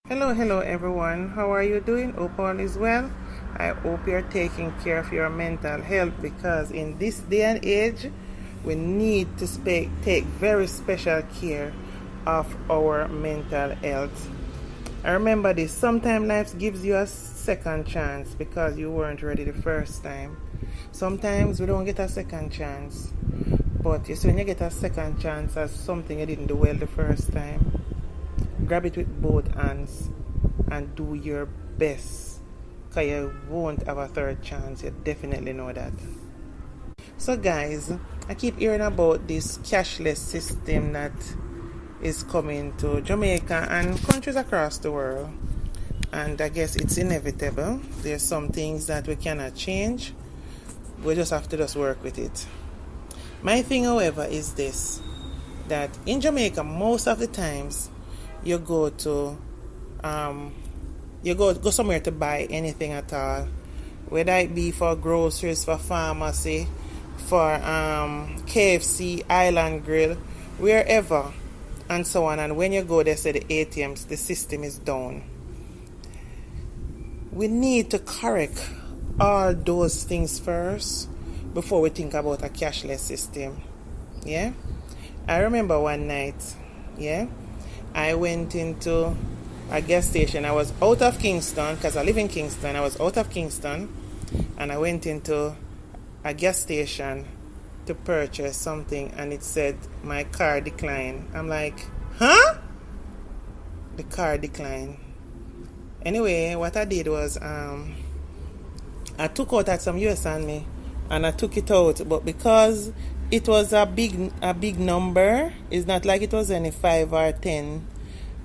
Hello everyone. How are you doing? Hope all is well. I hope you're taking care of your mental health because in this day and age, we need to take very special care of our mental health. I remember this. Sometimes life gives you a second chance because you weren't ready the first time. Sometimes we don't get a second chance. But you see, when you get a second chance as something you didn't do well the first time, grab it with both hands and do your best, because you won't have a third chance. You definitely know that. So guys, I keep hearing about this cashless system that is coming to Jamaica and countries across the world, and I guess it's inevitable. There's some things that we cannot change. We just have to just work with it. My thing, however, is this, that in Jamaica most of the times you go to go somewhere to buy anything at all, whether it be for groceries, for pharmacy, for KFC, Island Grill, wherever, and so on. And when you go, they say the ATMs, the system is down. We need to correct all those things first before we think about a cashless system. Yeah, I remember one night, I went into a gas station. I was out of Kingston because I live in Kingston. I was out of Kingston and I went into a gas station to purchase something and it said my card declined. I'm like, huh? The card declined. Anyway, what I did was I took out some US on me and I took it out, but because it was a big number, it's not like it was any 5 or 10.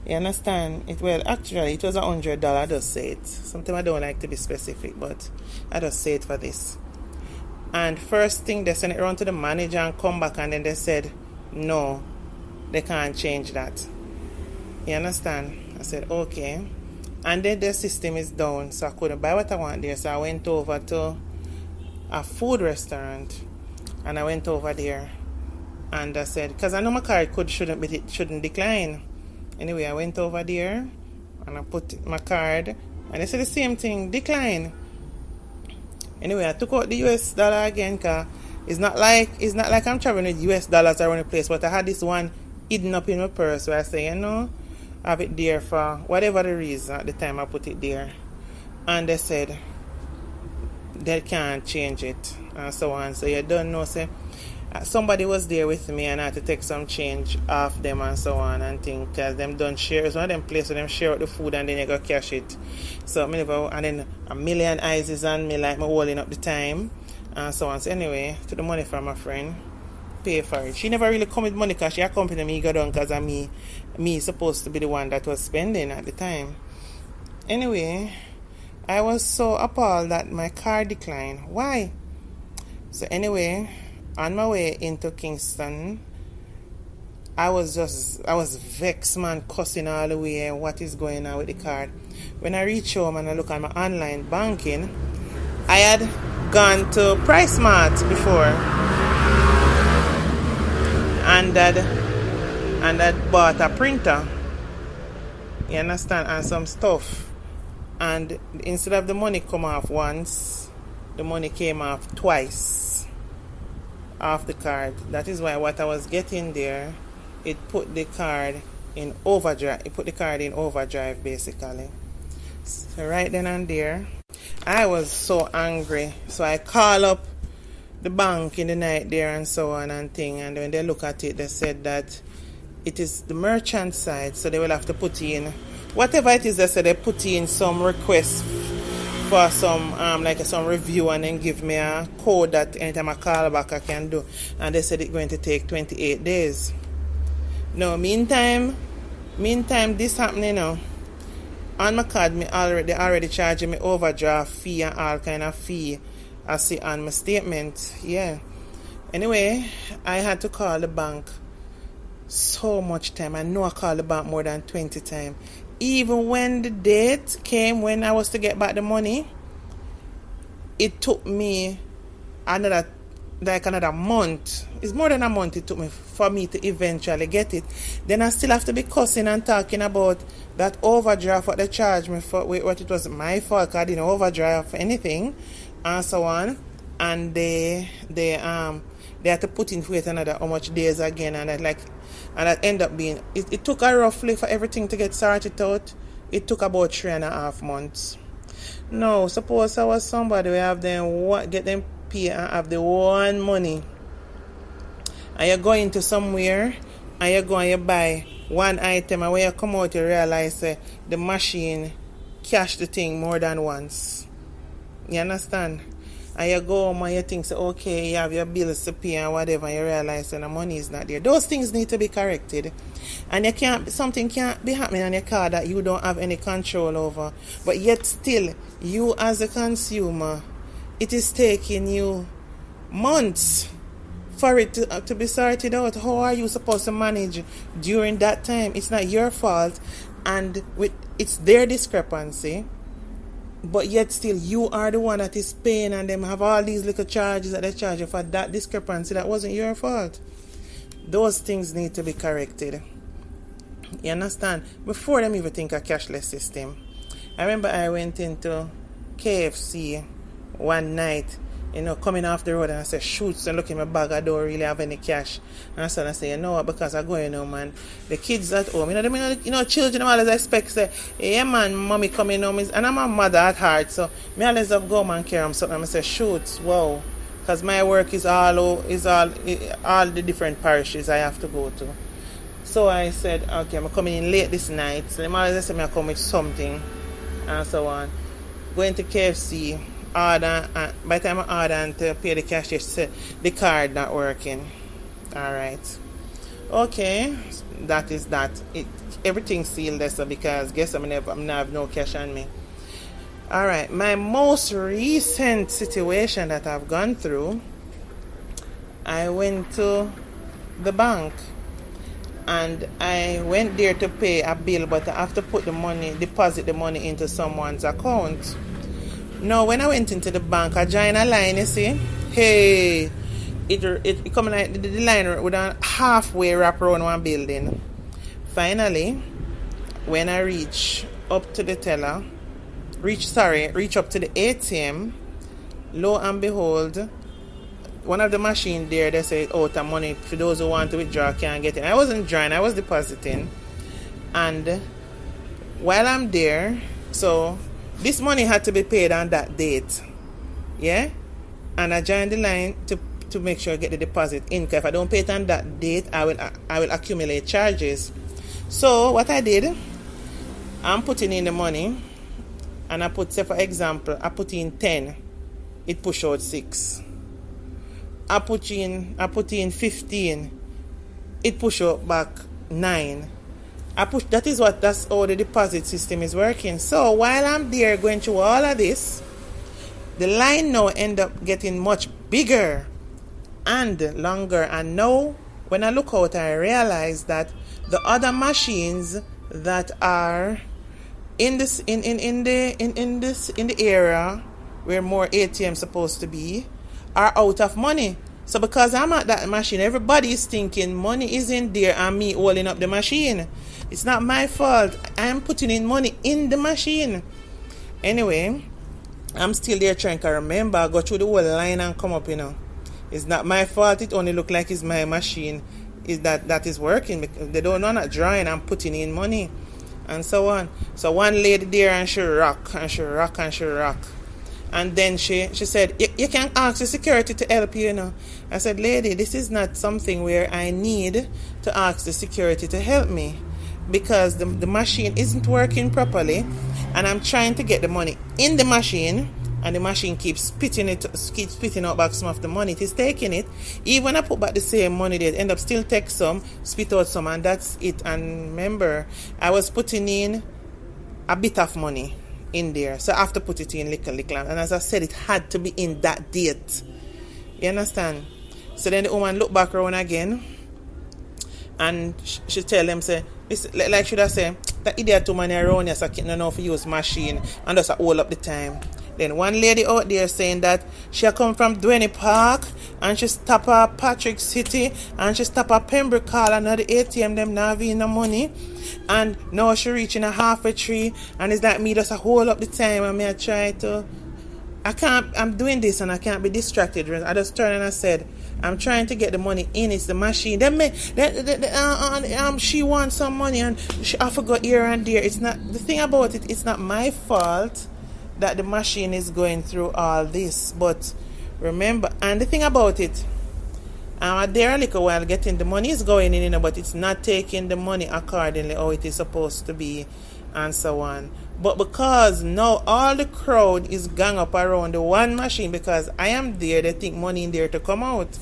You understand? It was $100. I just say it. Sometimes I don't like to be specific, but I just say it for this. And first thing, they sent it around to the manager and come back, and then they said, no, they can't change that. You understand? I said, okay. And then the system is down, so I couldn't buy what I want there. So I went over to a food restaurant, and I went over there, and I said, because I know my card shouldn't decline. Anyway, I went over there and I put my card and they said the same thing, decline. Anyway, I took out the US dollar again because it's not like I'm traveling with US dollars around the place, but I had this one hidden up in my purse where I say, I have it there for whatever the reason at the time I put it there. And they said they can't change it and so on. So you don't know, say somebody was there with me and I had to take some change off them and so on and things, because them don't share. It's one of them places where them share out the food and then you go cash it. So and then a million eyes is on me like me holding up the time and so on. So anyway, took the money from my friend, pay for it. She never really come with money because she accompanied me go down because of me supposed to be the one that was spending at the time. Anyway, I was so appalled that my card declined. Why? So anyway, on my way into Kingston, I was vexed, man, cussing all the way. What is going on with the card? When I reach home and I look at my online banking, I had gone to PriceMart before and I'd bought a printer, you understand, and some stuff. And instead of the money come off once, the money came off twice off the card. That is why what I was getting there, it put the card in overdrive. It put the card in overdrive basically. So right then and there, I was so angry. So I call up the bank in the night there and so on and thing. And when they look at it, they said that it is the merchant side, so they will have to put in whatever it is. They said they put in some request for some some review and then give me a code that anytime I call back I can do, and they said it's going to take 28 days. No, meantime this happening now. On my card they already charging me overdraft fee and all kind of fee I see on my statement. Yeah. Anyway, I had to call the bank so much time. I know I called the bank more than 20 times. Even when the date came when I was to get back the money, it took me another like another month. It's more than a month it took me for me to eventually get it. Then I still have to be cussing and talking about that overdraft what they charged me for, what it was my fault because I didn't overdraft for anything and so on. And they had to put in wait another how much days again, and that end up being it took a roughly for everything to get sorted out. It took about 3.5 months. No, suppose I was somebody who have them get them pay and have the one money, and you go into somewhere and you go and you buy one item, and when you come out you realize the machine cash the thing more than once. You understand? And you go home and you think, okay, you have your bills to pay and whatever, and you realize when the money is not there. Those things need to be corrected. And something can't be happening on your car that you don't have any control over. But yet still, you as a consumer, it is taking you months for it to be sorted out. How are you supposed to manage during that time? It's not your fault, and it's their discrepancy. But yet still, you are the one that is paying, and them have all these little charges that they charge you for that discrepancy that wasn't your fault. Those things need to be corrected. You understand? Before them even think a cashless system. I remember I went into KFC one night, coming off the road, and I said, shoot, so look in my bag, I don't really have any cash. And I say, you know what, because I go, man, the kids at home, children always expect, say, yeah, man, mommy coming home, and I'm a mother at heart, so me always have go, man, carry them something. I say, shoot, wow, because my work is all the different parishes I have to go to. So I said, okay, I'm coming in late this night, so them always say, I come with something, and so on. Going to KFC, order, by the time I order and to pay the cash, the card not working. Alright. Okay, that is that. Everything sealed there, so because guess I'm not have no cash on me. Alright, my most recent situation that I've gone through, I went to the bank and I went there to pay a bill, but I have to deposit the money into someone's account. Now, when I went into the bank, I joined a line, you see. Hey, it coming like the line with a halfway wrap around one building. Finally, when I reach up to the teller, reach up to the ATM, lo and behold, one of the machines there, they say, out of money for those who want to withdraw can't get it. I wasn't drawing, I was depositing. And while I'm there, so this money had to be paid on that date. Yeah? And I joined the line to make sure I get the deposit in. Because if I don't pay it on that date, I will accumulate charges. So what I did, I'm putting in the money, and I put, say for example, I put in 10. It push out 6. I put in 15. It push out back 9. That's how the deposit system is working. So while I'm there going through all of this, the line now end up getting much bigger and longer. And now when I look out, I realize that the other machines that are in the area where more ATM supposed to be are out of money. So because I'm at that machine, everybody is thinking money is in there and me holding up the machine. It's not my fault. I'm putting in money in the machine. Anyway, I'm still there trying to remember. I go through the whole line and come up, It's not my fault. It only look like it's my machine. Is that is working. They don't know I'm not drawing. I'm putting in money. And so on. So one lady there and she rock. And then she said, you can ask the security to help you, I said, lady, this is not something where I need to ask the security to help me, because the machine isn't working properly, and I'm trying to get the money in the machine, and the machine keeps spitting out back some of the money. It is taking it. Even when I put back the same money, they end up still take some, spit out some, and that's it. And remember, I was putting in a bit of money in there, so I have to put it in little, and as I said, it had to be in that date. You understand? So then the woman looked back around again, and she tell them, say, like should I say, the idiot woman around here so I can't know if you use machine and just hold up the time. Then one lady out there saying that she come from Dwayne Park and she stop at Patrick City and she stop at Pembroke Hall and the ATM them not having no money. And now she reaching a halfway tree and it's like me just a hold up the time and me I try to I'm doing this and I can't be distracted. I just turned and I said, I'm trying to get the money in. It's the machine. She wants some money and I forgot here and there. It's not the thing about it. It's not my fault that the machine is going through all this. But remember, and the thing about it, there a little while getting the money is going in, but it's not taking the money accordingly how it is supposed to be, and so on. But because now all the crowd is gang up around the one machine because I am there, they think money in there to come out.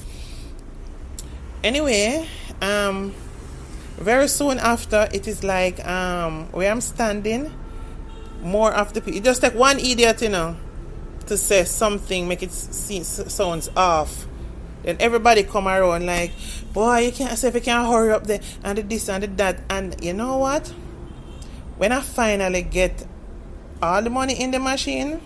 Anyway, very soon after, it is like where I'm standing, more of the people. It just take one idiot, to say something, make it sounds off. Then everybody come around like, boy, you can't say if you can't hurry up there and the this and the that. And you know what? When I finally get all the money in the machine,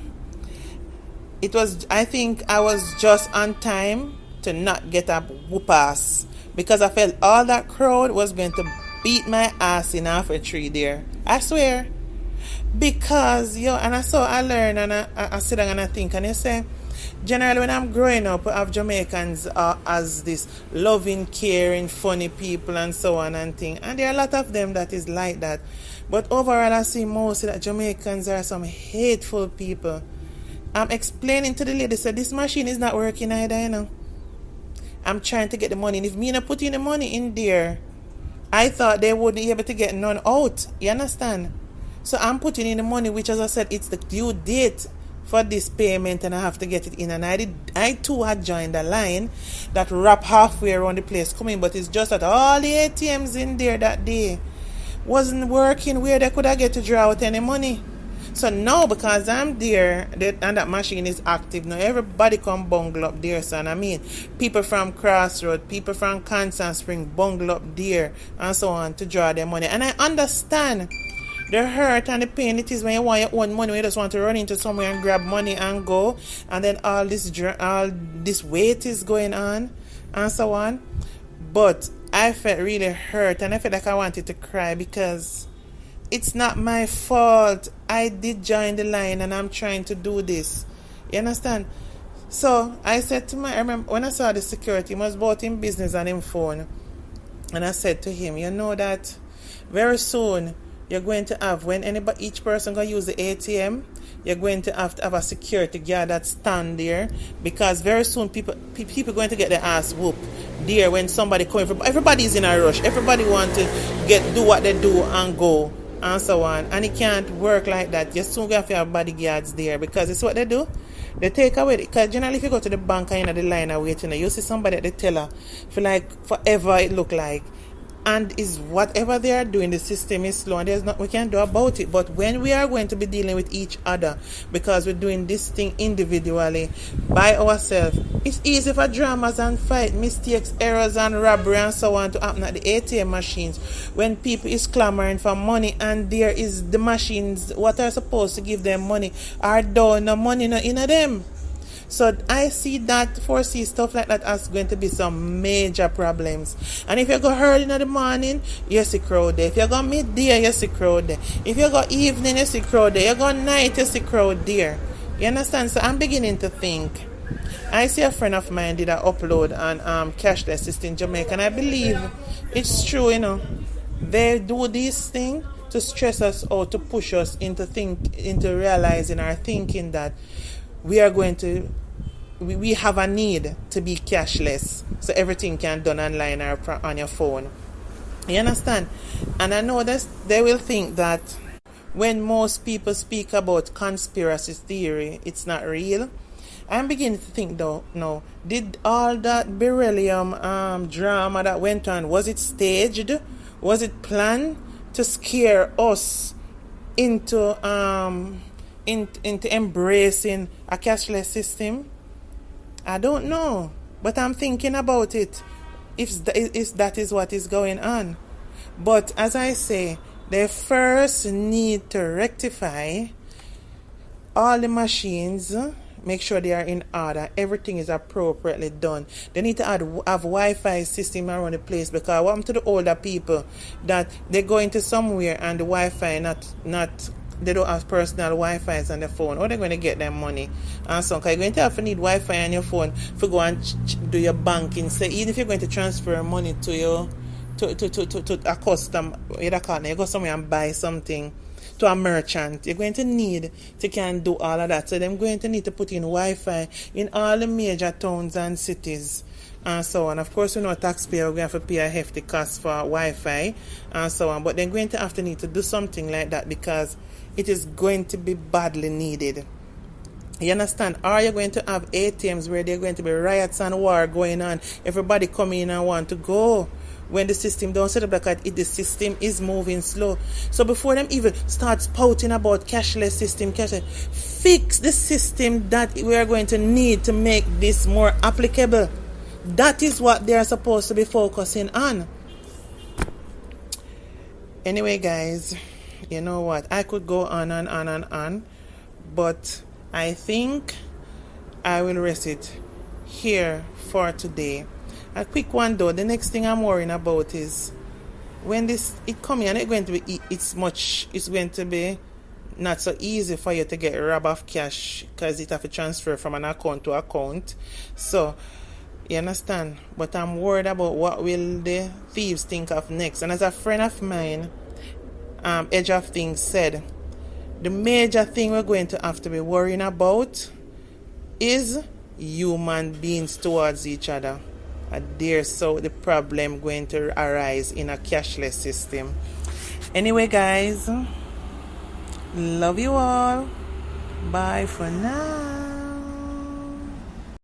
I think I was just on time to not get a whoop ass because I felt all that crowd was going to beat my ass in half a tree there. I swear. Because, and I learn and I sit down and I think and you say, generally when I'm growing up, I have Jamaicans as this loving, caring, funny people and so on and thing. And there are a lot of them that is like that. But overall, I see mostly that Jamaicans are some hateful people. I'm explaining to the lady, so this machine is not working either, I'm trying to get the money. And if me not putting the money in there, I thought they wouldn't be able to get none out. You understand? So I'm putting in the money, which as I said, it's the due date for this payment and I have to get it in. And I too had joined the line that wrap halfway around the place coming, but it's just that all the ATMs in there that day wasn't working where they could have get to draw out any money. So now because I'm there and that machine is active now, everybody come bungle up there, son. I mean, people from Crossroad, people from Constant Spring bungle up there and so on to draw their money. And I understand the hurt and the pain it is when you want your own money, when you just want to run into somewhere and grab money and go, and then all this weight is going on and so on. But I felt really hurt and I felt like I wanted to cry because it's not my fault. I did join the line and I'm trying to do this. You understand? So I said to I remember when I saw the security, he was both in business and in phone. And I said to him, you know that very soon you're going to have, when each person going to use the ATM, you're going to have a security guard that stand there because very soon people going to get their ass whooped there when somebody coming from. Everybody's in a rush. Everybody want to do what they do and go and so on. And it can't work like that. You're soon going to have bodyguards there because it's what they do. They take away, because generally if you go to the bank and you're in the line and waiting, you see somebody at the teller for like forever it look like. And is whatever they are doing, the system is slow and there's not we can do about it. But when we are going to be dealing with each other, because we're doing this thing individually by ourselves, it's easy for dramas and fight, mistakes, errors and robbery and so on to happen at the ATM machines when people is clamoring for money and there is the machines what are supposed to give them money are down, no money no in them. So I foresee stuff like that as going to be some major problems. And if you go early in the morning, you see crowd there. If you go midday, you see crowd there. If you go evening, you see crowd there. You go night, you see crowd there. You understand? So I'm beginning to think. I see a friend of mine did an upload on Cashless system in Jamaica, and I believe it's true, They do this thing to stress us out, to push us into realizing or thinking that we have a need to be cashless, so everything can be done online or on your phone. You understand? And I know that they will think that when most people speak about conspiracy theory, it's not real. I'm beginning to think though, no, did all that beryllium drama that went on, was it staged? Was it planned to scare us into embracing a cashless system? I don't know, but I'm thinking about it if that is what is going on. But as I say, they first need to rectify all the machines, make sure they are in order, everything is appropriately done. They need to have Wi-Fi system around the place, because what happened to the older people that they go into somewhere and the Wi-Fi not they don't have personal Wi-Fi on their phone. How are they going to get their money? And so you're going to have to need Wi-Fi on your phone for go and do your banking. So even if you're going to transfer money to your to a custom, you go somewhere and buy something to a merchant, you're going to need to can do all of that. So they're going to need to put in Wi-Fi in all the major towns and cities and so on. Of course, taxpayer, we're going to have to pay a hefty cost for Wi-Fi and so on. But they're going to have to need to do something like that, because it is going to be badly needed. You understand? Or you're going to have ATMs where there are going to be riots and war going on. Everybody come in and want to go. When the system don't set up like that, the system is moving slow. So before them even start spouting about cashless system, fix the system that we are going to need to make this more applicable. That is what they are supposed to be focusing on. Anyway, guys, you know what? I could go on and on and on, but I think I will rest it here for today. A quick one though, the next thing I'm worrying about is when it comes in, it's going to be not so easy for you to get robbed of cash, because it have to transfer from an account to account. So you understand? But I'm worried about what will the thieves think of next. And as a friend of mine, Edge of Things, said, the major thing we're going to have to be worrying about is human beings towards each other. There's so the problem going to arise in a cashless system. Anyway, guys, love you all. Bye for now.